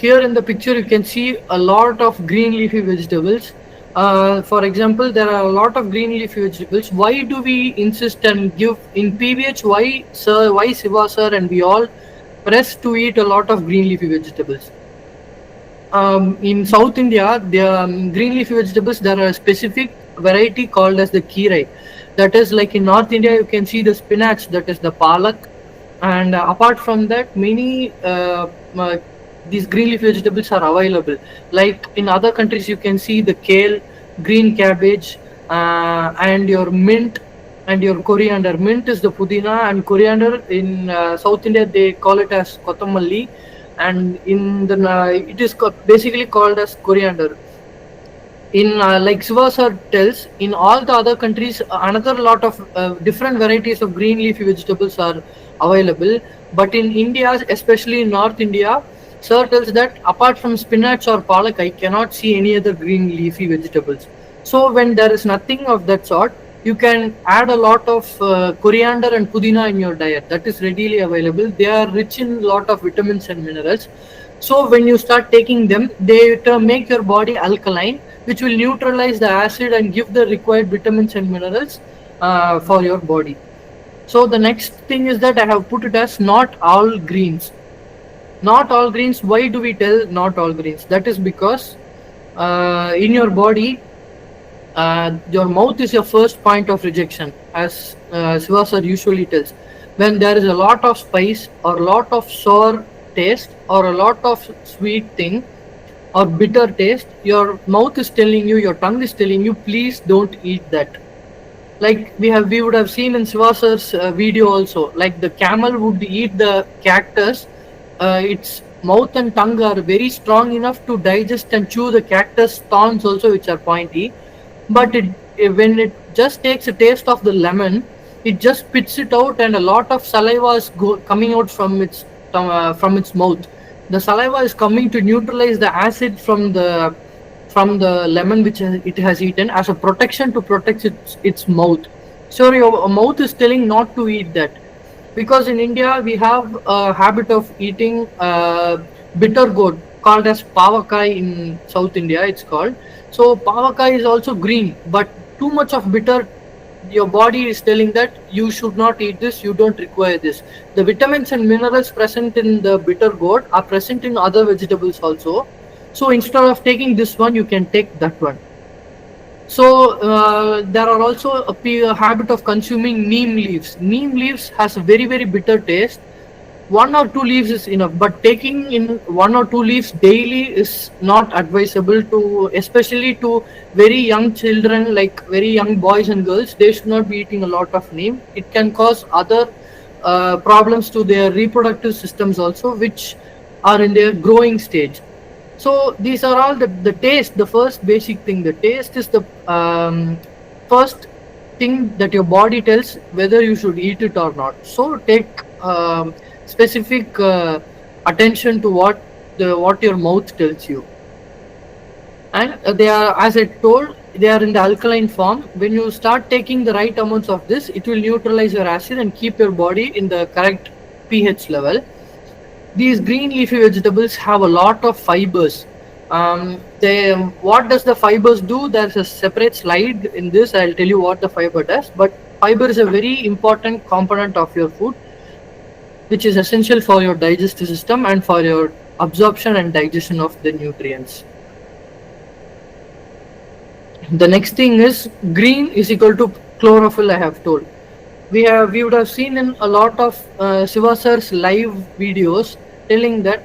here in the picture, you can see a lot of green leafy vegetables. For example, there are a lot of green leafy vegetables. Why do we insist and give in PVH? Why Siva sir and we all press to eat a lot of green leafy vegetables? In South India, the green leafy vegetables, there are a specific variety called as the kirai. That is like in North India, you can see the spinach, that is the palak. And apart from that, many these green leafy vegetables are available. Like in other countries, you can see the kale, green cabbage, and your mint and your coriander. Mint is the pudina, and coriander in South India they call it as kottamalli, and in the it is basically called as coriander. In like Siva sir tells, in all the other countries, another lot of different varieties of green leafy vegetables are available. But in India, especially in North India, sir tells that apart from spinach or palak, I cannot see any other green leafy vegetables. So when there is nothing of that sort, you can add a lot of coriander and pudina in your diet. That is readily available. They are rich in a lot of vitamins and minerals. So when you start taking them, they make your body alkaline, which will neutralize the acid and give the required vitamins and minerals for your body. So the next thing is that I have put it as not all greens. Not all greens. Why do we tell not all greens? That is because in your body, your mouth is your first point of rejection, as Siva sir usually tells. When there is a lot of spice or a lot of sour taste or a lot of sweet thing or bitter taste, your mouth is telling you, your tongue is telling you, please don't eat that. Like we would have seen in Siva sir's video also, like the camel would eat the cactus. Its mouth and tongue are very strong enough to digest and chew the cactus thorns also, which are pointy. But when it just takes a taste of the lemon, it just spits it out, and a lot of saliva is coming out from its mouth. The saliva is coming to neutralize the acid from the lemon which it has eaten, as a protection to protect its mouth. So your mouth is telling not to eat that. Because in India we have a habit of eating bitter gourd called as pavakai in South India, it's called. So pavakai is also green, but too much of bitter, your body is telling that you should not eat this, you don't require this. The vitamins and minerals present in the bitter gourd are present in other vegetables also. So instead of taking this one, you can take that one. So there are also a habit of consuming neem leaves. Neem leaves has a very, very bitter taste. 1 or 2 leaves is enough, but taking in 1 or 2 leaves daily is not advisable to, especially to very young children, like very young boys and girls. They should not be eating a lot of neem. It can cause other problems to their reproductive systems also, which are in their growing stage. So these are all the taste, the first basic thing. The taste is the first thing that your body tells whether you should eat it or not. So take specific attention to what your mouth tells you. And they are, as I told, they are in the alkaline form. When you start taking the right amounts of this, it will neutralize your acid and keep your body in the correct pH level. These green leafy vegetables have a lot of fibers. What does the fibers do? There's a separate slide in this. I'll tell you what the fiber does. But fiber is a very important component of your food, which is essential for your digestive system and for your absorption and digestion of the nutrients. The next thing is green is equal to chlorophyll, I have told. We would have seen in a lot of Siva sir's live videos telling that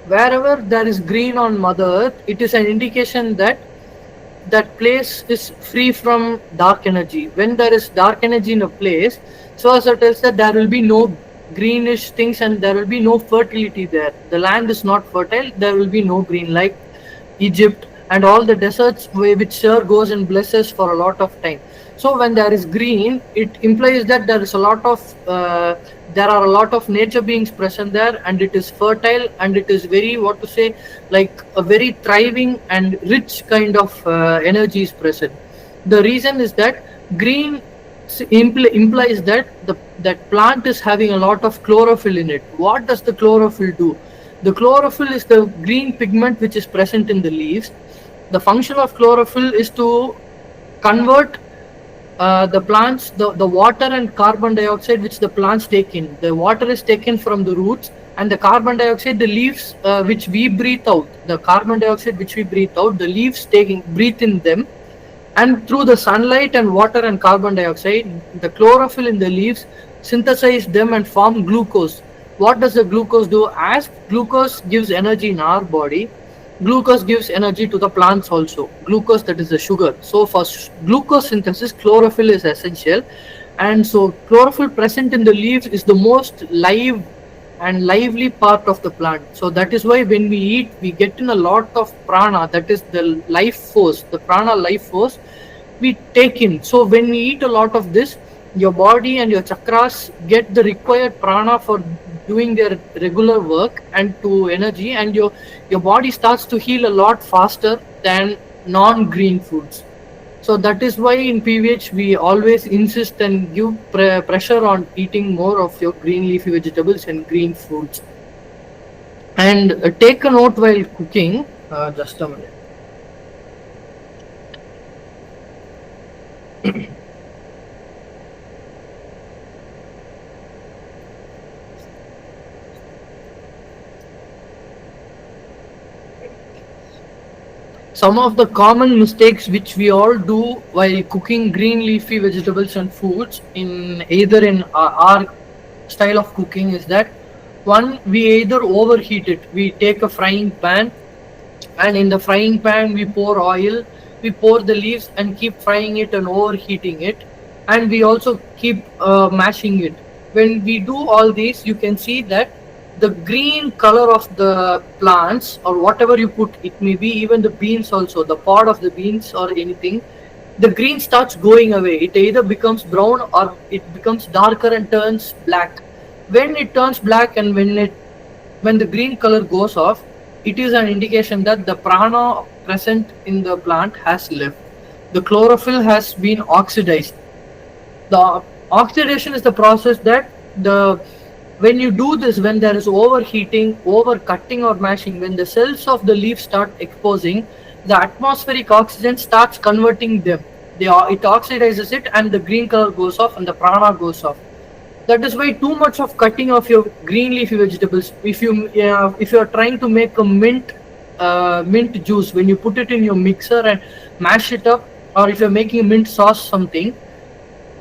wherever there is green on Mother Earth, it is an indication that that place is free from dark energy. When there is dark energy in a place, Siva sir tells that there will be no greenish things and there will be no fertility there. The land is not fertile, there will be no green, like Egypt and all the deserts which sir goes and blesses for a lot of time. So when there is green, it implies that there is a lot of there are a lot of nature beings present there, and it is fertile, and it is very, what to say, like a very thriving and rich kind of energy is present. The reason is that green implies that that plant is having a lot of chlorophyll in it. What does the chlorophyll do? The chlorophyll is the green pigment which is present in the leaves. The function of chlorophyll is to convert the plants, the water and carbon dioxide which the plants take in. The water is taken from the roots, and the carbon dioxide, the leaves which we breathe out, the carbon dioxide which we breathe out, the leaves breathe in them, and through the sunlight and water and carbon dioxide, the chlorophyll in the leaves synthesize them and form glucose. What does the glucose do? As glucose gives energy in our body, glucose gives energy to the plants also. Glucose, that is the sugar. So for glucose synthesis, chlorophyll is essential. And so chlorophyll present in the leaves is the most live and lively part of the plant. So that is why when we eat, we get in a lot of prana, that is the life force, the prana life force we take in. So when we eat a lot of this, your body and your chakras get the required prana for doing their regular work and to energy, and your body starts to heal a lot faster than non-green foods. So that is why in PVH we always insist and give pressure on eating more of your green leafy vegetables and green foods. And take a note while cooking. Just a minute. Some of the common mistakes which we all do while cooking green leafy vegetables and foods in either in our style of cooking is that, one, we either overheat it. We take a frying pan, and in the frying pan we pour oil, we pour the leaves and keep frying it and overheating it, and we also keep mashing it. When we do all these, you can see that the green color of the plants or whatever you put, it may be even the beans also, the pod of the beans or anything, the green starts going away. It either becomes brown or it becomes darker and turns black. When it turns black and when the green color goes off, it is an indication that the prana present in the plant has left. The chlorophyll has been oxidized. The oxidation is the process that when you do this, when there is overheating, over cutting or mashing, when the cells of the leaf start exposing, the atmospheric oxygen starts converting them. It oxidizes it, and the green color goes off and the prana goes off. That is why too much of cutting of your green leafy vegetables. If you are trying to make a mint juice, when you put it in your mixer and mash it up, or if you're making a mint sauce something,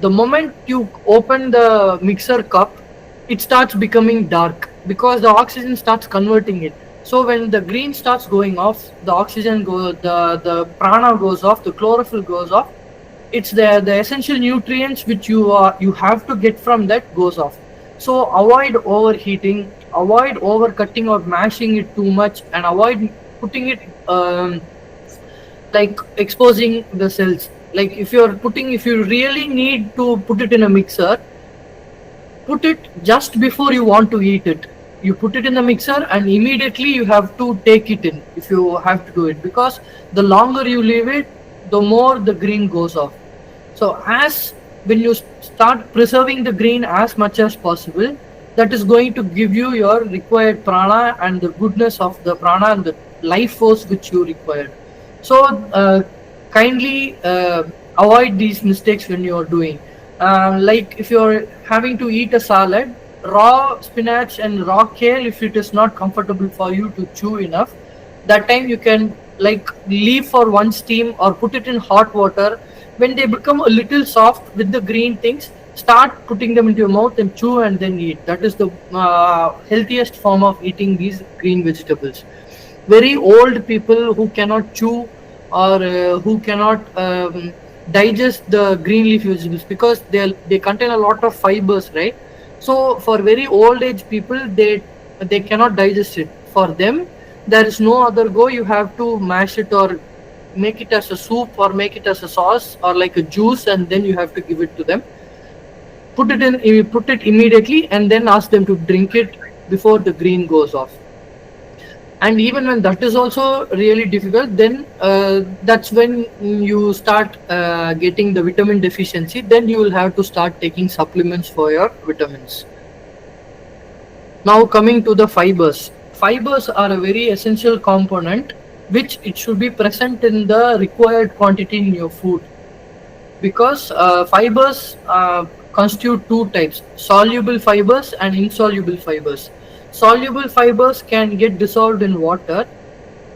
the moment you open the mixer cup, it starts becoming dark because the oxygen starts converting it. So when the green starts going off, the oxygen the prana goes off, the chlorophyll goes off. It's the essential nutrients which you have to get from that goes off. So avoid overheating, avoid over cutting or mashing it too much, and avoid putting it like exposing the cells. Like if you really need to put it in a mixer, put it just before you want to eat it. You put it in the mixer and immediately you have to take it in if you have to do it, because the longer you leave it, the more the green goes off. So when you start preserving the green as much as possible, that is going to give you your required prana and the goodness of the prana and the life force which you require. So kindly avoid these mistakes when you are doing. Like if you're having to eat a salad, raw spinach and raw kale, if it is not comfortable for you to chew enough, that time you can leave for one steam or put it in hot water. When they become a little soft with the green things, start putting them into your mouth and chew and then eat. That is the healthiest form of eating these green vegetables. Very old people who cannot chew or who cannot digest the green leaf vegetables, because they contain a lot of fibers, right? So for very old age people, they cannot digest it. For them, there is no other go. You have to mash it or make it as a soup or make it as a sauce or like a juice, and then you have to give it to them. Put it immediately and then ask them to drink it before the green goes off. And even when that is also really difficult, then that's when you start getting the vitamin deficiency. Then you will have to start taking supplements for your vitamins. Now coming to the fibers. fibers are a very essential component which it should be present in the required quantity in your food, because fibers constitute two types: soluble fibers and insoluble fibers. Soluble fibers can get dissolved in water,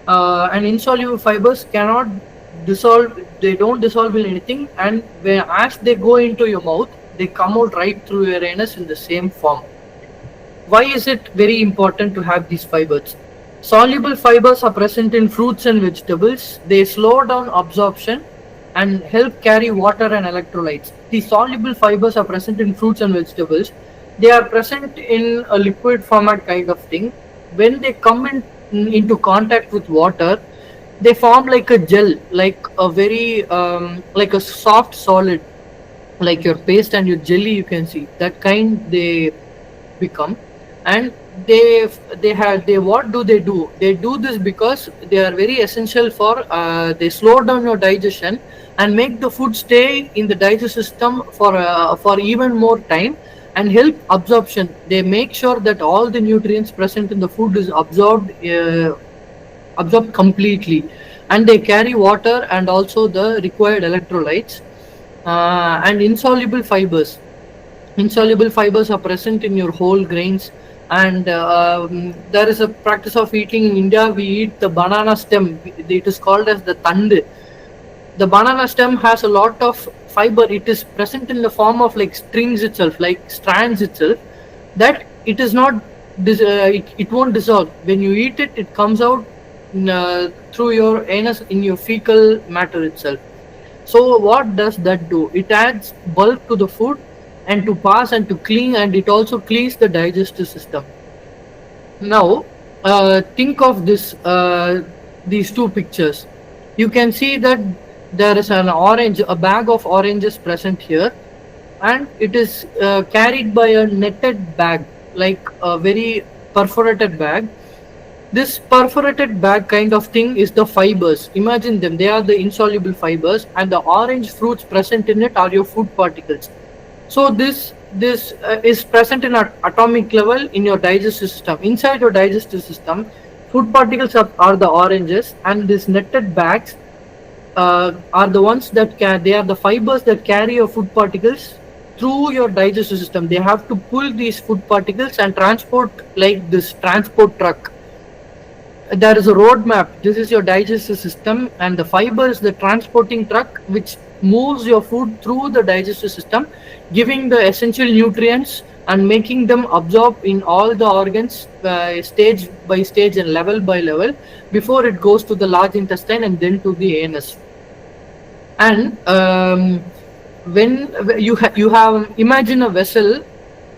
and insoluble fibers cannot dissolve. They don't dissolve in anything, and as they go into your mouth, they come out right through your anus in the same form. Why is it very important to have these fibers? Soluble fibers are present in fruits and vegetables. They slow down absorption and help carry water and electrolytes. The soluble fibers are present in fruits and vegetables. They are present in a liquid format kind of thing. When they come into contact with water, they form like a gel, like a very like a soft solid, like your paste and your jelly. You can see that kind they become. And they what do? They do this because they are very essential for they slow down your digestion and make the food stay in the digestive system for even more time, and help absorption. They make sure that all the nutrients present in the food is absorbed completely, and they carry water and also the required electrolytes. And insoluble fibers are present in your whole grains. And there is a practice of eating in India. We eat the banana stem. It is called as the tand. The banana stem has a lot of fiber. It is present in the form of like strings itself, like strands itself, that it is not it won't dissolve. When you eat it, it comes out through your anus in your fecal matter itself. So what does that do? It adds bulk to the food and to pass and to clean, and it also cleans the digestive system. Now think of this these two pictures. You can see that there is a bag of oranges present here, and it is carried by a netted bag, like a very perforated bag. This perforated bag kind of thing is the fibers. Imagine them. They are the insoluble fibers, and the orange fruits present in it are your food particles. So this is present in an atomic level in your digestive system. Inside your digestive system, food particles are the oranges, and these netted bags are the ones that they are the fibers that carry your food particles through your digestive system. They have to pull these food particles and transport, like this transport truck. There is a roadmap. This is your digestive system, and the fiber is the transporting truck which moves your food through the digestive system, giving the essential nutrients and making them absorb in all the organs stage by stage and level by level before it goes to the large intestine and then to the anus. And when you have imagine a vessel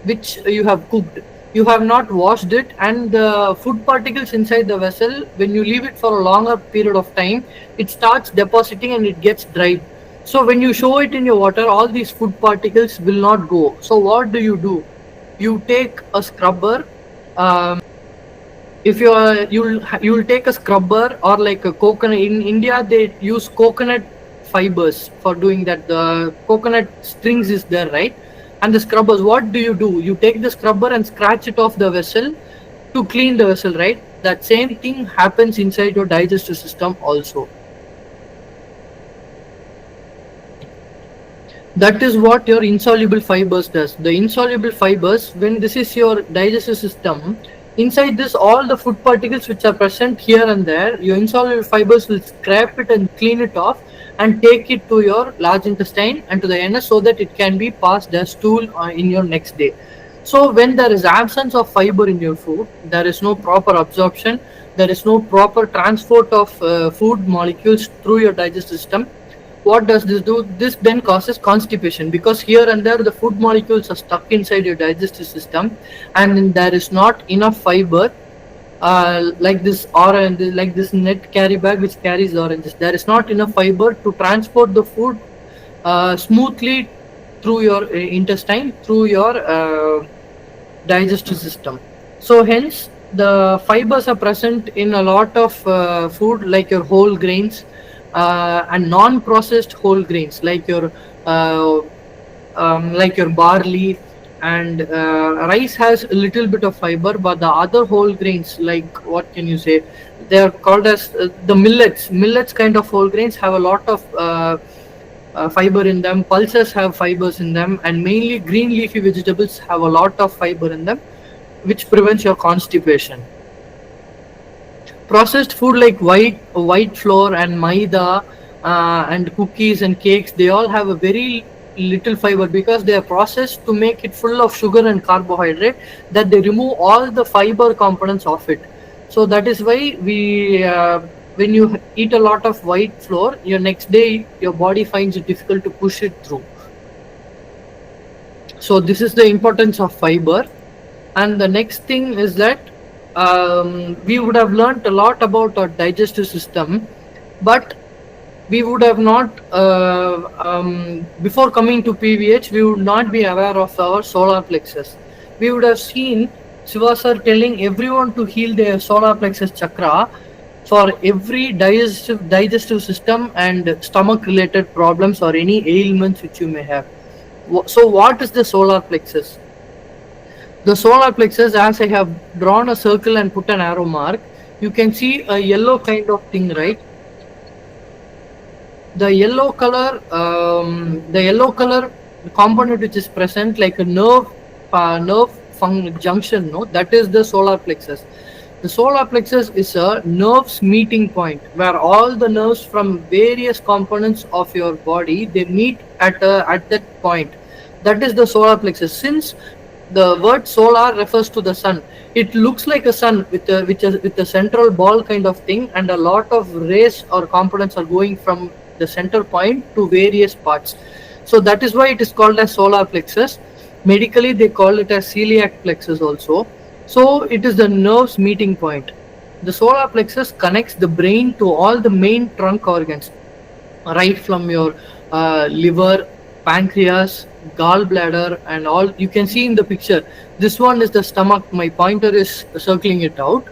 which you have cooked. You have not washed it, and the food particles inside the vessel, when you leave it for a longer period of time, it starts depositing and it gets dried. So when you show it in your water, all these food particles will not go. So what do? You take a scrubber. If you'll take a scrubber or like a coconut. In India, they use coconut fibers for doing that. The coconut strings is there, right? And the scrubbers, what do? You take the scrubber and scratch it off the vessel to clean the vessel, right? That same thing happens inside your digestive system also. That is what your insoluble fibers does. The insoluble fibers, when this is your digestive system, inside this all the food particles which are present here and there, your insoluble fibers will scrape it and clean it off and take it to your large intestine and to the anus, so that it can be passed as stool in your next day. So when there is absence of fiber in your food, there is no proper absorption, there is no proper transport of food molecules through your digestive system. What does this do? This then causes constipation, because here and there the food molecules are stuck inside your digestive system, and there is not enough fiber. Like this orange, like this net carry bag which carries oranges, there is not enough fiber to transport the food smoothly through your intestine, through your digestive system. So hence the fibers are present in a lot of food, like your whole grains and non-processed whole grains, like your barley and rice has a little bit of fiber, but the other whole grains, like what can you say, they are called as the millets kind of whole grains have a lot of fiber in them. Pulses have fibers in them, and mainly green leafy vegetables have a lot of fiber in them, which prevents your constipation. Processed food like white flour and maida and cookies and cakes, they all have a very little fiber because they are processed to make it full of sugar and carbohydrate, that they remove all the fiber components of it. So that is why when you eat a lot of white flour, your next day your body finds it difficult to push it through. So this is the importance of fiber. And the next thing is that we would have learned a lot about our digestive system, but we would have not, before coming to PVH, we would not be aware of our solar plexus. We would have seen Shiva sir telling everyone to heal their solar plexus chakra for every digestive system and stomach related problems or any ailments which you may have. So what is the solar plexus? The solar plexus, as I have drawn a circle and put an arrow mark, you can see a yellow kind of thing, right? The yellow color component which is present like a nerve junction, no, that is the solar plexus. The solar plexus is a nerve's meeting point where all the nerves from various components of your body, they meet at that point. That is the solar plexus. Since the word solar refers to the sun, it looks like a sun with a central ball kind of thing, and a lot of rays or components are going from the center point to various parts. So that is why it is called as solar plexus. Medically they call it as celiac plexus also. So it is the nerve's meeting point. The solar plexus connects the brain to all the main trunk organs, right from your liver, pancreas, gallbladder, and all. You can see in the picture, this one is the stomach. My pointer is circling it out.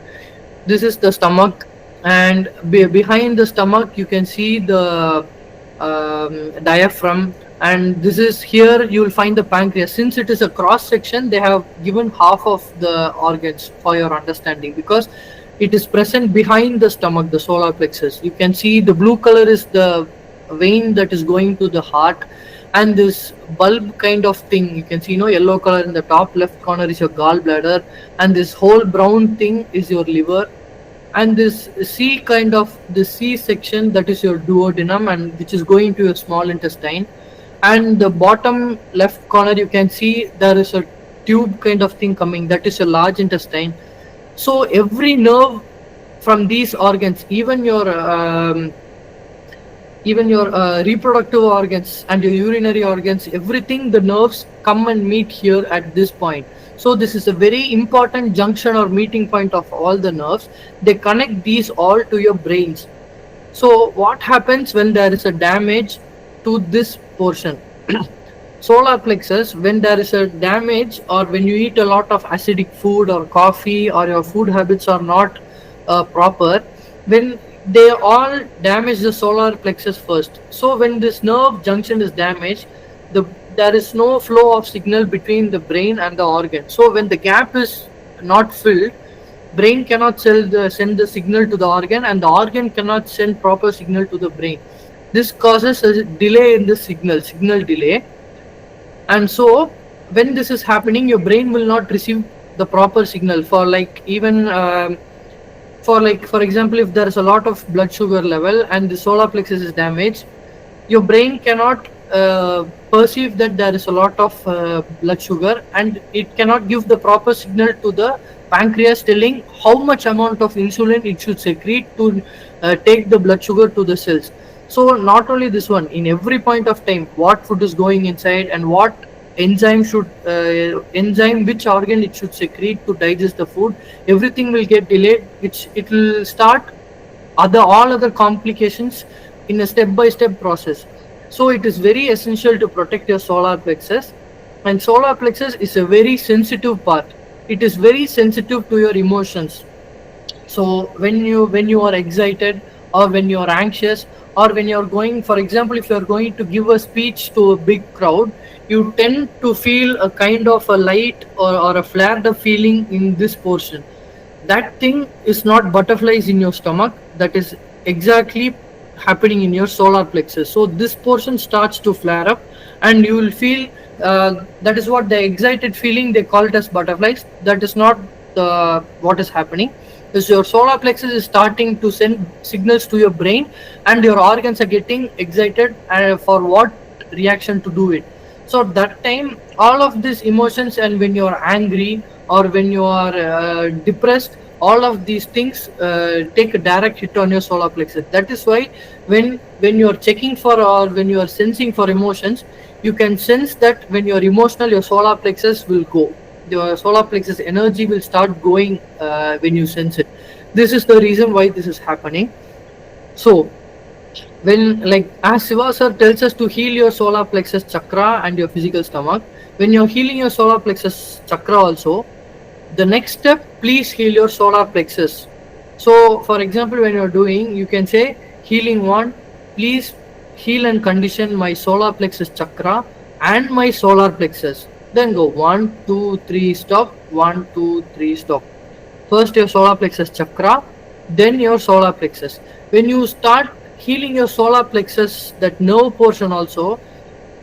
This is the stomach, and behind the stomach you can see the diaphragm, and this is here you will find the pancreas. Since it is a cross section, they have given half of the organs for your understanding, because it is present behind the stomach, the solar plexus. You can see the blue color is the vein that is going to the heart, and this bulb kind of thing, you can see, yellow color in the top left corner is your gallbladder, and this whole brown thing is your liver, and this C section, that is your duodenum, and which is going to your small intestine. And the bottom left corner, you can see there is a tube kind of thing coming, that is a large intestine. So every nerve from these organs, even your reproductive organs and your urinary organs, everything, the nerves come and meet here at this point. So this is a very important junction or meeting point of all the nerves. They connect these all to your brains. So what happens when there is a damage to this portion? Solar plexus, when there is a damage, or when you eat a lot of acidic food or coffee, or your food habits are not proper, when they all damage the solar plexus first. So when this nerve junction is damaged, there is no flow of signal between the brain and the organ. So when the gap is not filled, brain cannot send the signal to the organ, and the organ cannot send proper signal to the brain. This causes a delay in the signal delay. And so when this is happening, your brain will not receive the proper signal for for example, if there is a lot of blood sugar level and the solar plexus is damaged, your brain cannot perceive that there is a lot of blood sugar, and it cannot give the proper signal to the pancreas telling how much amount of insulin it should secrete to take the blood sugar to the cells. So not only this one, in every point of time, what food is going inside and what enzyme which organ it should secrete to digest the food, everything will get delayed, which it will start all other complications in a step-by-step process. So it is very essential to protect your solar plexus, and solar plexus is a very sensitive part. It is very sensitive to your emotions. So when you are excited, or when you are anxious, or when you are going, for example, if you are going to give a speech to a big crowd, you tend to feel a kind of a light or a flared up feeling in this portion. That thing is not butterflies in your stomach, that is exactly happening in your solar plexus. So this portion starts to flare up, and you will feel that is what the excited feeling, they call it as butterflies. That is not what is happening. Is your solar plexus is starting to send signals to your brain, and your organs are getting excited for what reaction to do it. So that time, all of these emotions, and when you are angry or when you are depressed, all of these things take a direct hit on your solar plexus. That is why when you are checking for, or when you are sensing for emotions, you can sense that when you are emotional, your solar plexus will go. Your solar plexus energy will start going when you sense it. This is the reason why this is happening. So when, like as Shiva sir tells us to heal your solar plexus chakra and your physical stomach, when you're healing your solar plexus chakra also, the next step, please heal your solar plexus. So for example, when you're doing, you can say healing one, please heal and condition my solar plexus chakra and my solar plexus. Then go 1 2 3 stop, 1 2 3 stop. First your solar plexus chakra, then your solar plexus. When you start healing your solar plexus, that nerve portion also,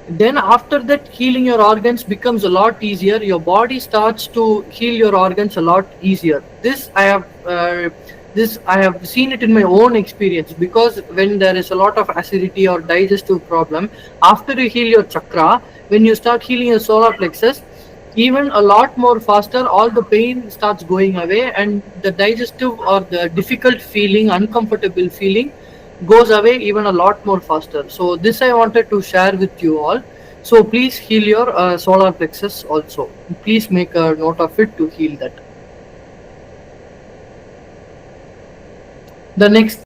then after that healing your organs becomes a lot easier. Your body starts to heal your organs a lot easier. This I have seen it in my own experience, because when there is a lot of acidity or digestive problem, after you heal your chakra, when you start healing your solar plexus, even a lot more faster, all the pain starts going away, and the digestive or the difficult feeling, uncomfortable feeling goes away even a lot more faster. So this I wanted to share with you all. So please heal your solar plexus also. Please make a note of it to heal that. The next